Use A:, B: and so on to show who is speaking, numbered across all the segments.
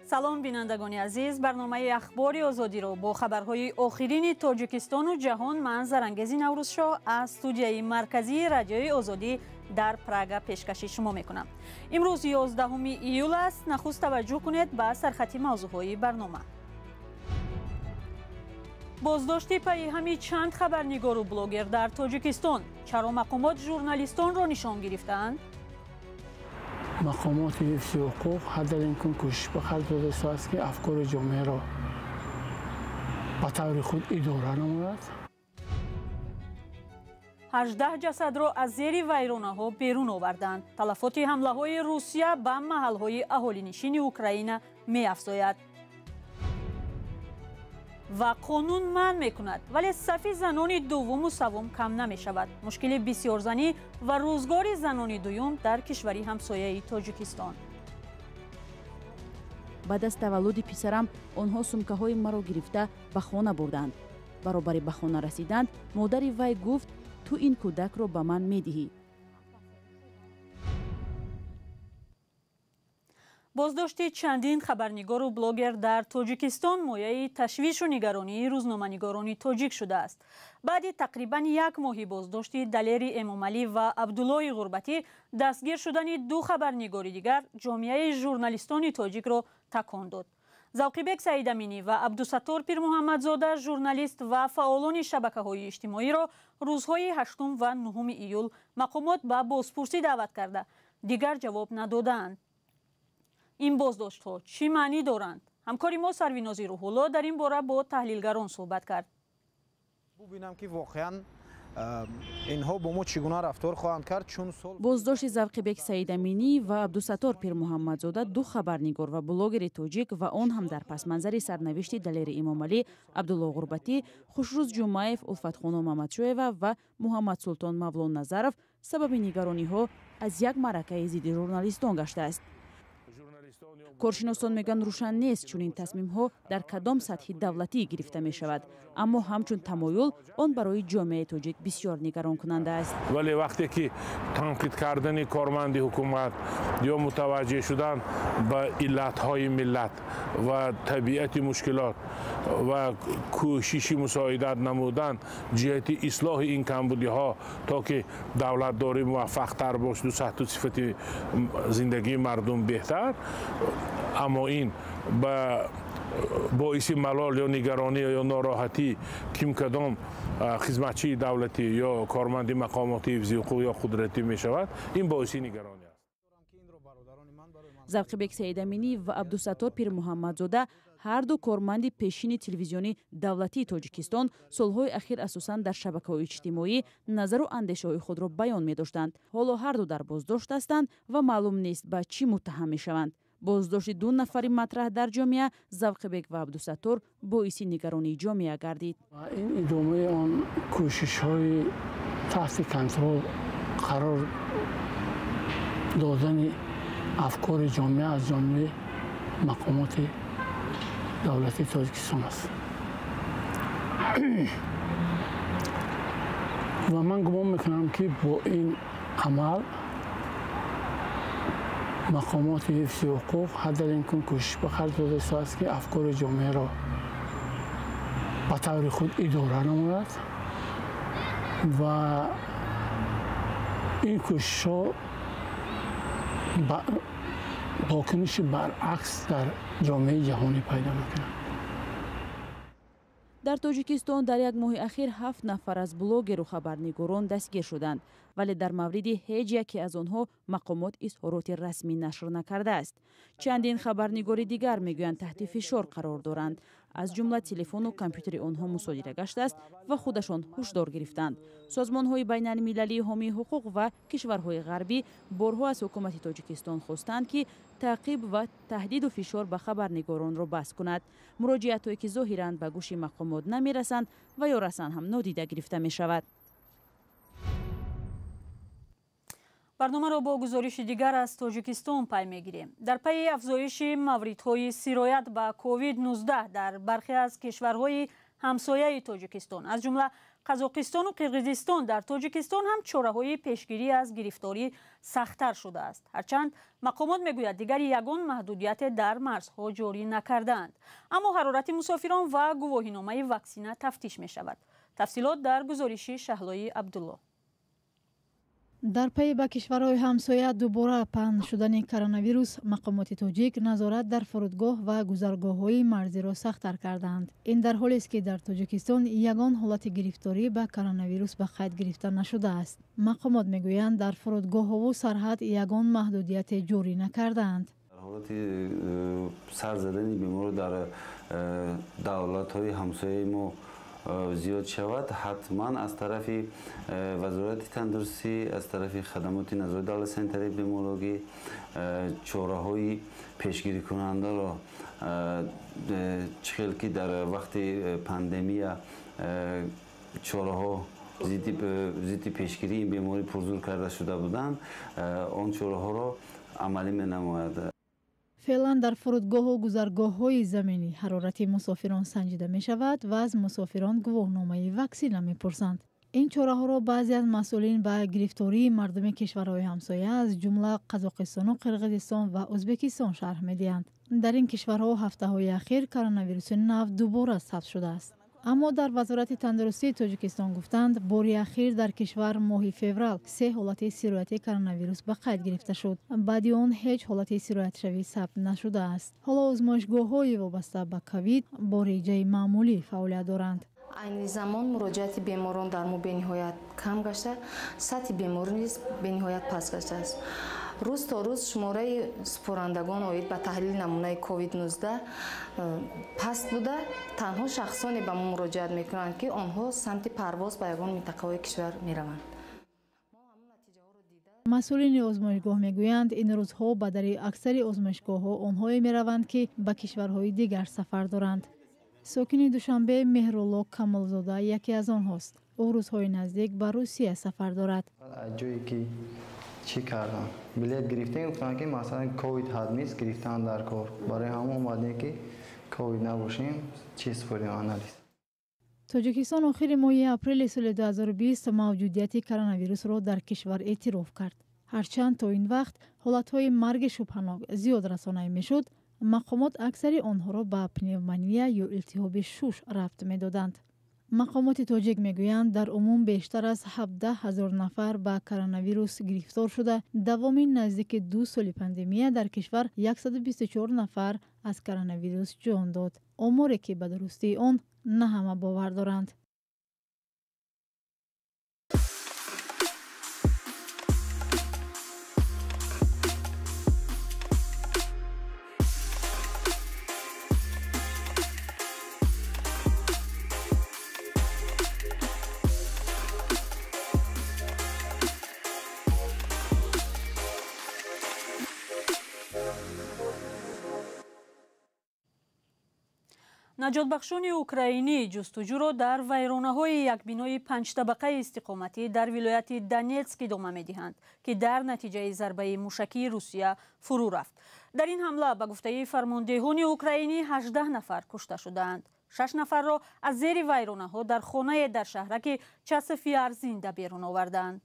A: салом бинандагони азиз, барномаи ахбори озодиро бо хабарҳои охирини тоҷикистону ҷаҳон ман Зарангези Наврӯзшоҳ аз студияи марказии радиои Озодӣ дар Прага пешкаши шумо мекунам. имрӯз 11 июл аст. нахуст таваҷҷӯҳ кунед ба сархати мавзӯъҳои барнома. боздошти пайҳами чанд хабарнигору блогер дар Тоҷикистон. чаро мақомот журналистонро нишон гирифтаанд?
B: مقامات حفظ حقوق حداقل امکان کوشش به خرج داده است که افکار جامعه را به طور خود اداره نماید.
A: 18 ҷасадро аз зери вайронаҳо берун оварданд. талафоти ҳамлаҳои Русия ба маҳалҳои аҳолинишини Украина меафзояд. ва қонун манъ мекунад, вале сафи занони дуввуму саввум кам намешавад. мушкили бисёрзанӣ ва рӯзгори занони дуюм дар кишвари ҳамсояи Тоҷикистон.
C: баъд аз таваллуди писарам онҳо сумкаҳои маро гирифта ба хона бурданд. баробари ба хона расиданд, модари вай гуфт: ту ин кӯдакро ба ман медиҳӣ.
A: боздошти чандин хабарнигору блогер дар Тоҷикистон мояи ташвишу нигаронии рӯзноманигорони тоҷик шудааст. баъди тақрибан як моҳи боздошти Далери Эмомалӣ ва Абдуллои Ғурбатӣ, дастгир шудани ду хабарнигори дигар ҷомеаи журналистони тоҷикро такон дод. Завқибек Саидаминӣ ва Абдусаттор Пирмуҳаммадзода, журналист ва фаъолони шабакаҳои иҷтимоиро рӯзҳои 8 ва 9 июл мақомот ба бозпурсӣ даъват карда, дигар ҷавоб надодаанд. ин боздоштҳо чӣ маънӣ доранд? ҳамкори мо Сарвинози Рӯҳулло дар ин бора бо таҳлилгарон суҳбат кард.
D: бубинам ки воқеан инҳо бо мо чӣ гуна рафтор хоҳанд кард, чун сол
C: боздошти Завқибек Саидаминӣ ва Абдусаттор Пирмуҳаммадзода, ду хабарнигор ва блогери тоҷик ва он ҳам дар пасманзари сарнавишти Далери Эмомалӣ, Абдулло Ғурбатӣ, Хушрӯз Ҷумаев, Улфатхоно Мамадшоева ва Муҳаммадсултон Мавлон Назаров сабаби нигарониҳо аз як маъракаи зидди журналистон гаштааст. коршиносон мегӯянд рӯшан нест чунин тасмимҳо дар кадом сатҳи давлатӣ гирифта мешавад, аммо ҳамчун тамоюл он барои ҷомеаи тоҷик бисёр нигаронкунанда аст.
E: вале вақте ки танқид кардани корманди ҳукумат ё мутаваҷҷеҳ шудан ба иллатҳои миллат ва табиати мушкилот ва кӯшиши мусоидат намудан ҷиҳати ислоҳи ин камбудиҳо, то ки давлатдорӣ муваффақтар бошад, сатҳу сифати зиндагии мардум беҳтар, аммо ин ба боиси малол ё нигаронӣ ё нороҳатӣ ким кадом хизматчии давлатӣ ё корманди мақомоти ҳифзи ҳуқуқ ё қудратӣ мешавад, ин боиси нигаронӣ аст.
C: Завқибек Саидаминӣ ва Абдусаттор Пирмуҳаммадзода ҳар ду корманди пешини телевизиони давлатии Тоҷикистон солҳои ахир асосан дар шабакаҳои иҷтимоӣ назару андешаҳои худро баён медоштанд. ҳоло ҳар ду дар боздошт ҳастанд ва маълум нест ба чӣ муттаҳам мешаванд. боздошти ду нафари матраҳ дар ҷомеа, Завқибек ва Абдусаттор боиси нигаронии ҷомеа гардид.
B: ин идомаи он кӯшишҳои таҳти контрол қарор додани афкори ҷомеа аз ҷониби мақомоти давлати Тоҷикистон аст. ва ман гумон мекунам ки бо ин амал мақомоти ҳифзи ҳуқуқ ҳаддаақал имкон кӯшиш ба харҷ дода истааст ки афкори ҷомеаро ба таври худ идора намояд ва ин кӯшишҳо докуниши баръакс дар ҷомеаи ҷаҳонӣ пайдо мекунад.
C: дар Тоҷикистон дар як моҳи ахир 7 нафар аз блогеру хабарнигорон дастгир шуданд, вале дар мавриди ҳеҷ яке аз онҳо мақомот изҳороти расмӣ нашр накардааст. чандин хабарнигори дигар мегӯянд таҳти фишор қарор доранд, аз ҷумла телефону компютери онҳо мусодира гаштааст ва худашон ҳушдор гирифтанд. созмонҳои байналмилалии ҳомии ҳуқуқ ва кишварҳои ғарбӣ борҳо аз ҳукумати Тоҷикистон хостанд ки таъқиб ва таҳдиду фишор ба хабарнигоронро баст кунад. муроҷиатҳое ки зоҳиран ба гӯши мақомот намерасанд ва ё расанд ҳам нодида гирифта мешавад.
A: барномаро бо гузориши дигар аз Тоҷикистон пай мегирем. дар пайи афзоиши мавридҳои сироят ба COVID-19 дар бархе аз кишварҳои ҳамсояи Тоҷикистон, аз ҷумла قزاقستان و قرقیزستان در تاجیکستان هم چاره‌های پیشگیری از گرفتاری سخت‌تر شده است. هرچند مقامات میگوید دیگر یگان محدودیت در مرزها جاری نکردند، اما حرارت مسافران و گواهینامه واکسینه تفتیش می شود. تفصیلات در گزارش شهلایی عبدالله.
F: در پی به کشورهای همسایه دوباره پهن شدن کرونا مقامات تاجیک نظارت در فرودگاه و گذرگاه‌های مرزی را سخت‌تر کردند. این در حالی است که در تاجیکستان یگان حالت گرفتاری به کرونا به قید گرفته نشده است. مقامات میگویند در فرودگاه‌ها و سرحد یگان محدودیت جاری نکردند.
G: در حالت سر زدن بیمار در دولت‌های همسایه ما زیاد شود، حتما از طرف وزارت تندرستی، از طرف خدمات نظارت دولت سنتری بیمارگی چاره‌های پیشگیری کننده را چخیل که در وقت پاندمی چاره‌ها ضد پیشگیری این بیماری پرزور کرده شده بودند، آن چاره‌ها را عملی می‌نماید.
F: فعلا در فرودگاه و گذرگاه‌های زمینی حرارت مسافران سنجیده می شود و از مسافران گواهینامه واکسینه می پرسند. این چاره‌ها را بعضی از مسئولین به گرفتاری مردم کشورهای همسایه از جمله قزاقستان و قرقیزستان و ازبکستان شرح می‌دهند. در این کشورها هفته‌های اخیر کرونا ویروس نو دوباره ثبت شده است. اما در وزارت تندرستی تاجیکستان گفتند باری اخیر در کشور ماه فوریه 3 حالت سیرایت کرونا ویروس به قید گرفته شد. بعد آن هیچ حالت سیرایت شوی ثبت نشده است. حالا آزمایشگاه‌های وابسته به کوید با ریجه معمولی فعالیت دارند.
H: айни замон муроҷиати беморон дар мо бениҳоят кам гашта, сатҳи беморӣ низ бениҳоят паст гаштааст. рӯз то рӯз шумораи супорандагон оид ба таҳлили намунаи COVID-19 паст буда, танҳо шахсоне ба мо муроҷиат мекунанд ки онҳо самти парвоз ба ягон минтақаҳои кишвар мераванд.
F: مسئولین آزمایشگاه میگویند این روزها به در اکثر آزمایشگاه‌ها آنهایی میروند که به کشورهای دیگر سفر دارند. ساکن دوشنبه مهرالله کمالزاده یکی از آنهاست. او روزهای نزدیک به روسیه سفر دارد.
I: جایی که چی کردن؟ بلیت گرفتن گفتن که مثلا کووید حد نیست، گرفتن در کار. برای همون اومدن که کووید نباشیم چی سپردیم آنالیز.
F: تاجیکستان آخر ماه اپریل سال 2020 موجودیت کرونا ویروس را در کشور اعتراف کرد. هرچند تا این وقت حالتهای مرگ شبهناک زیاد رسانه میشد، مقامات اکثر آنها را به پنیومونیا یا التهاب شوش ربط میدادند. مقامات تاجیک میگویند در عموم بیشتر از 17,000 نفر به کرونا ویروس گرفتار شده. دوامین نزدیک 2 سال پاندمی در کشور 124 نفر از کرونا ویروس جان داد. آماری که به درستی آن نه همه باور دارند.
A: نجاتبخشان اوکراینی جستجو را در ویرانه‌های یک بینای 5 طبقه استقامتی در ولایت دونیتسک ادامه می‌دهند که در نتیجه ضربه موشکی روسیه فرو رفت. در این حمله به گفته فرماندهان اوکراینی 18 نفر کشته شدند. 6 نفر را از زیر ویرانه‌ها در خانه در شهرک چسفیار زنده بیرون آوردند.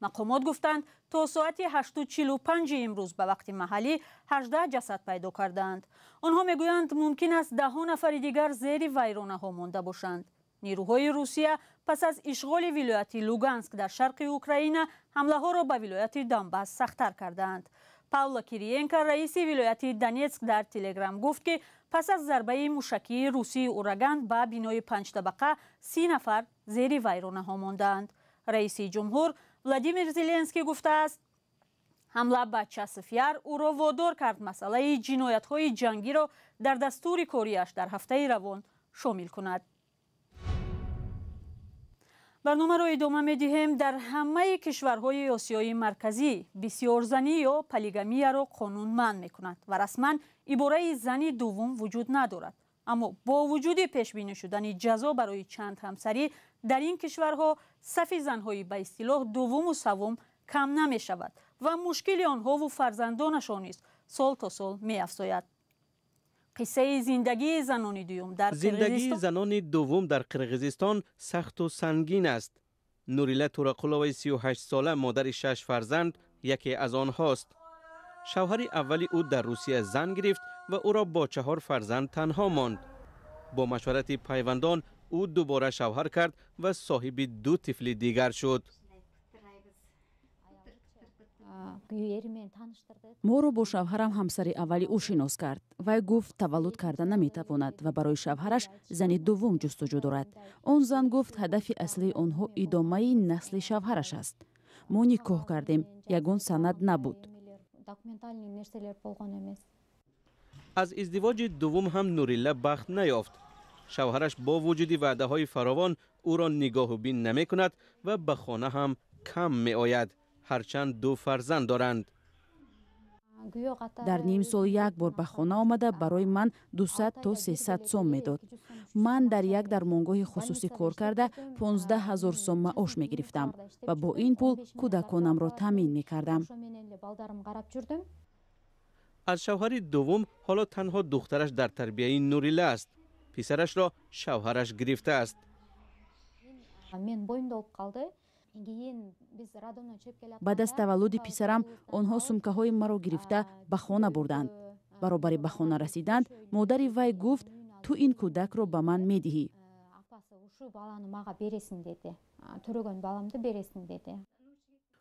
A: مقامات گفتند تا ساعت 8:45 امروز به وقت محلی 18 جسد پیدا کردند. آنها میگویند ممکن است 10 نفر دیگر زیر ویرانه‌ها مانده باشند. نیروهای روسیه پس از اشغال ولایت لوگانسک در شرق اوکراین حمله ها را به ولایت دونباس سخت‌تر کردند. پاولا کیریینکا رئیس ولایت دونیتسک در تلگرام گفت که پس از ضربه موشکی روسی اوراگان به بینای 5 طبقه 30 نفر زیر ویرانه‌ها ماندند. رئیس جمهور ولادیمیر زلنسکی گفته است حمله به چسفیار او را وادار کرد مسئله جنایت‌های جنگی را در دستور کاریش در هفته روان شامل کند. برنامه را ادامه می‌دهیم. در همه کشورهای آسیای مرکزی بسیارزنی یا پلیگامی را قانونمند می‌کند و رسما عباره زنی دوم وجود ندارد. اما با وجود پیشبینی شدن جزا برای چند همسری در این کشورها صف زن‌های به اصطلاح دوم و سوم کم نمی شود و مشکل آنها و فرزندانشان نیز سال تا سال می افزاید. قصه زندگی زنان دوم در
J: زندگی زنان دوم در قرقیزستان سخت و سنگین است. نوریلا تورقلوی 38 ساله مادر 6 فرزند یکی از آنهاست. شوهر اولی او در روسیه زن گرفت و او را با 4 فرزند تنها ماند. با مشورت پیوندان او دوباره شوهر کرد و صاحب 2 طفل دیگر شد.
C: ما رو با شوهرم همسر اولی او شناس کرد. وی گفت تولد کردن نمیتواند و برای شوهرش زن دوم جستجو دارد. آن زن گفت هدف اصلی آنها ادامه نسل شوهرش است. ما نکاح کردیم. یگان سند نبود.
J: از ازدواج دوم هم نوریلا بخت نیافت. شوهرش با وجود وعده های فراوان او را نگاه و بین نمی کند و به خانه هم کم می آید. هرچند 2 فرزند دارند.
C: در نیم سال یک بار به خانه آمده برای من 200 تا 300 سوم میداد. من در یک درمانگاه خصوصی کار کرده 15,000 سوم معاش می گرفتم و با این پول کودکانم را تامین می کردم.
J: از شوهر دوم حالا تنها دخترش در تربیه نوریلا است. پسرش را شوهرش گرفته است.
C: بعد از تولد پسرم آنها سومکه‌های مرا گرفته به خانه بردند. برابر به خانه رسیدند مادر وی گفت تو این کودک را به من میدهی.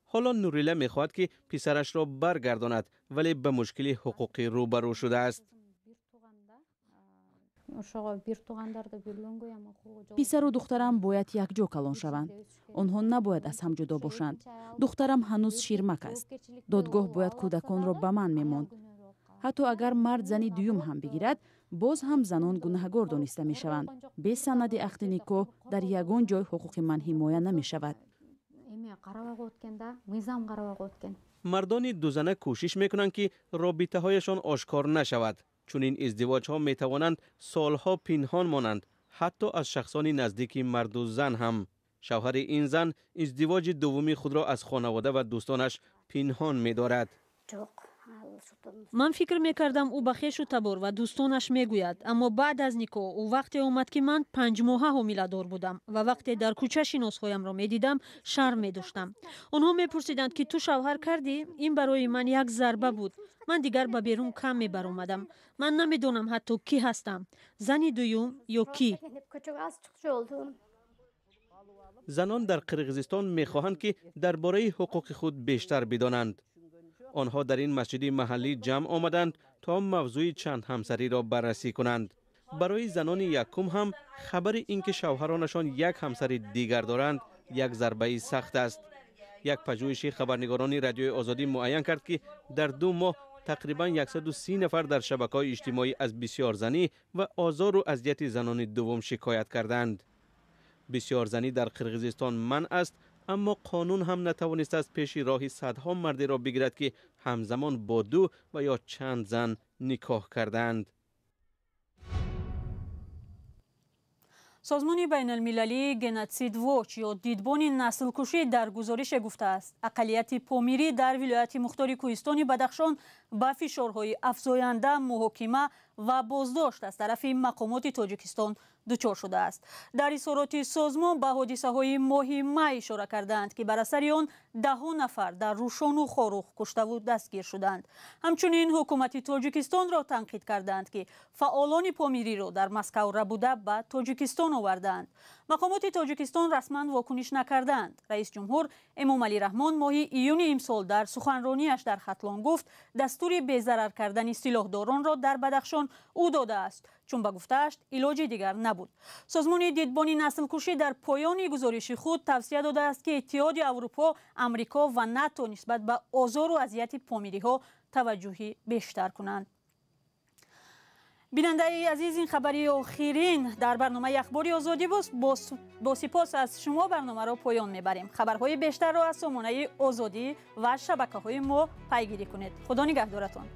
J: حالا نوریلا میخواهد که پسرش را برگرداند ولی به مشکلی حقوقی روبرو شده است.
C: پسر و دخترم باید یک جا کلان شوند. آنها نباید از هم جدا باشند. دخترم هنوز شیرمک است. دادگاه باید کودکان را به من میماند. حتی اگر مرد زنی دوم هم بگیرد باز هم زنان گناهکار دانسته می شوند. بی سند عقد نکاح در یگان جای حقوق من حمایه نمی شود.
J: مردان دوزنه کوشش میکنند که رابطه هایشان آشکار نشود. چون این ازدواج ها می توانند سالها پنهان مانند، حتی از شخصان نزدیک مرد و زن هم. شوهر این زن ازدواج دومی خود را از خانواده و دوستانش پنهان می دارد.
A: من فکر میکردم او به خویش و تبار و دوستانش میگوید، اما بعد از نکاح او وقتی آمد که من 5 ماهه حامله‌دار بودم و وقتی در کوچه شناسهایم را میدیدم شرم میداشتم. آنها میپرسیدند که تو شوهر کردی؟ این برای من یک ضربه بود. من دیگر به بیرون کم میبرآمدم. من نمیدونم حتی کی هستم، زنی دوم یا کی.
J: زنان در قرقیزستان میخواهند که درباره حقوق خود بیشتر بدانند. آنها در این مسجد محلی جمع آمدند تا موضوع چند همسری را بررسی کنند. برای زنان یکم هم خبر اینکه شوهرانشان یک همسر دیگر دارند یک ضربه سخت است. یک پژوهش خبرنگاران رادیوی آزادی معین کرد که در 2 ماه تقریبا 130 نفر در شبکه‌های اجتماعی از بسیار زنی و آزار و اذیت زنان دوم شکایت کردند. بسیار زنی در قرقیزستان منع است، اما قانون هم نتوانسته از پیش راهی صدها مرد را بگیرد که همزمان با 2 و یا چند زن نکاح کردند.
A: سازمان بین المللی گنوسید واچ یا دیدبان نسل کشی در گزارش گفته است اقلیت پامیری در ولایت مختار کوهستان بدخشان با فشارهای افزاینده محاکمه و بازداشت از طرف مقامات تاجیکستان دچار شده است. در اظهارات سازمان به حادثه های مهمه اشاره کردند که بر اثر آن 10 نفر در روشان و خاروخ کشته و دستگیر شدند. همچنین حکومت تاجیکستان را تنقید کردند که فعالان پامیری را در مسکو ربوده به تاجیکستان آوردند. مقامات تاجیکستان رسما واکنش نکردند. رئیس جمهور امامعلی رحمان ماه ایون امسال در سخنرانیش در ختلان گفت دستور بی‌ضرر کردن سلاحداران را در بدخشان او داده است، چون به گفته‌اش علاج دیگر نبود. سازمان دیدبان نسل کشی در پایان گزارش خود توصیه داده است که اتحاد اروپا، امریکا و ناتو نسبت به آزار و اذیت پامیری‌ها توجهی بیشتر کنند. بیننده عزیز، این خبری آخرین در برنامه اخباری آزادی با سپاس از شما برنامه را پایان میبریم. خبرهای بیشتر را از سامانه آزادی و شبکه‌های ما پیگیری کنید. خدا نگهدارتان.